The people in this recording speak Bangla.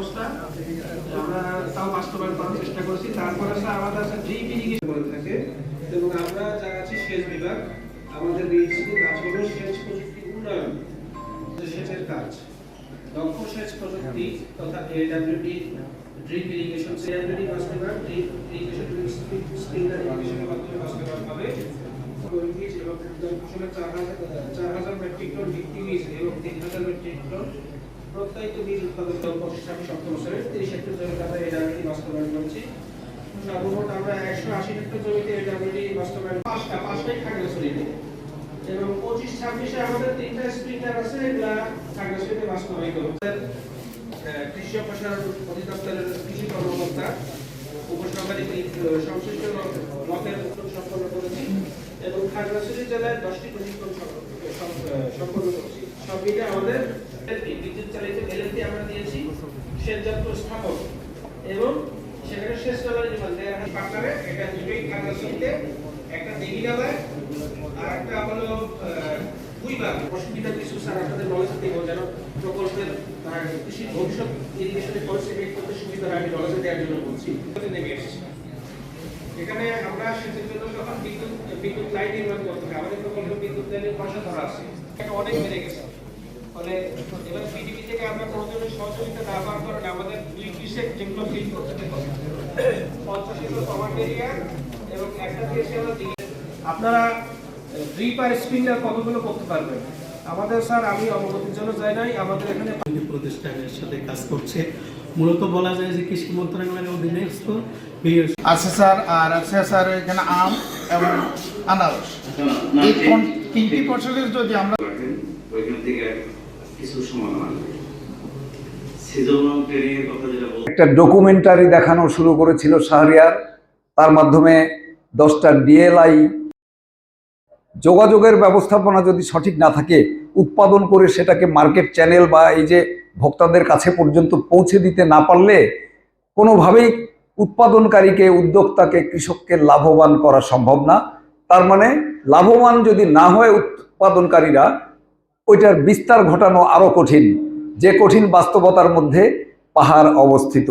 ব্যবস্থা আমরা তাও বাস্তবায়ন করার চেষ্টা করছি। তারপরে স্যার আমাদের আছে ড্রিপ ইরিগেশন করে থাকে, এবং আমরা যারা আছি সেচ বিভাগ, আমাদের বিএসসি কাজ হলো সেচ প্রযুক্তি উন্নয়ন, সেচের কাজ, দক্ষ সেচ প্রযুক্তি তথা এডব্লিউডি ড্রিপ ইরিগেশন, এডব্লিউডি বাস্তবায়ন, ড্রিপ ইরিগেশন স্প্রিংলার ইরিগেশনের মাধ্যমে বাস্তবায়ন হবে। বীজ এবং ফসলের 4000 মেট্রিক টন ভিত্তি বীজ এবং 3000 মেট্রিক টন প্রত্যয়িত বীজ উৎপাদন 25-27 বছরের 30 হেক্টর জমিতে আমরা এডব্লিউডি বাস্তবায়ন করছি। সর্বমোট আমরা 180 হেক্টর জমিতে এডব্লিউডি বাস্তবায়ন, পাঁচটাই খাগড়াছড়িতে, এবং 25-26-এ আমাদের 3টা স্প্রিংলার আছে, এগুলা খাগড়াছড়িতে বাস্তবায়িত হচ্ছে। কৃষি সম্প্রসারণ অধিদপ্তরের কৃষি কর্মকর্তা উপসহকারী সংশ্লিষ্ট ব্লকের সম্পন্ন করেছি, এবং খাগড়াছড়ি জেলায় 10টি প্রশিক্ষণ সম্পন্ন করেছি। সব মিলে আমাদের বিদ্যুৎ চালিত এলএনটি আমরা দিয়েছি, সেচ যন্ত্র স্থাপন এবং সেখানে সেচ নালার নির্মাণ পাটনারে, এটা দুটোই খাগড়াছড়িতে, একটা দেগিনালায় আর একটা হলো বুইবাগ। অসুবিধা কিছু স্যার আপনাদের নলেজ দেবো, যেন প্রকল্পের কৃষি ভবিষ্যৎ ইরিগেশনের পরিস্থিতি করতে সুবিধা হয়, আমি নলেজ দেওয়ার জন্য বলছি। নেমে এসেছি এখানে আমরা সেচের জন্য যখন বিদ্যুৎ লাইন নির্মাণ করতে হবে, আমাদের প্রকল্পে বিদ্যুৎ লাইনের পয়সা ধরা আছে, এটা অনেক বেড়ে গেছে। ফলে এবার বিডিপি থেকে আমরা কোনো ধরনের সহযোগিতা না পাওয়ার কারণে আমাদের 2টি সেট যেগুলো ফিল করতে হবে, 50 একর কমান্ড এরিয়া এবং একটা দিয়েছে আমরা আপনারা ড্রিপ আর স্প্রিংলার কতগুলো করতে পারবেন। আমাদের স্যার, আমি অবগতির জন্য যাই নাই, আমাদের এখানে প্রতিষ্ঠানের সাথে কাজ করছে। মূলত বলা যায় যে কৃষি মন্ত্রণালয়ের অধীনস্থ আছে স্যার, আর আছে স্যার এখানে আম এবং আনারস, এই 3টি ফসলের যদি আমরা ওইখান থেকে কিছু সমাধান সিজনাল ট্রেনিং এর কথা যেটা বলতে, একটা ডকুমেন্টারি দেখানো শুরু করেছিল শাহরিয়ার, তার মাধ্যমে 10টা ডিএলআই। যোগাযোগের ব্যবস্থাপনা যদি সঠিক না থাকে, উৎপাদন করে সেটাকে মার্কেট চ্যানেল বা এই যে ভোক্তাদের কাছে পর্যন্ত পৌঁছে দিতে না পারলে কোনোভাবেই উৎপাদনকারীকে, উদ্যোক্তাকে, কৃষককে লাভবান করা সম্ভব না। তার মানে লাভবান যদি না হয় উৎপাদনকারীরা, ওইটার বিস্তার ঘটানো আরো কঠিন, যে কঠিন বাস্তবতার মধ্যে পাহাড় অবস্থিত।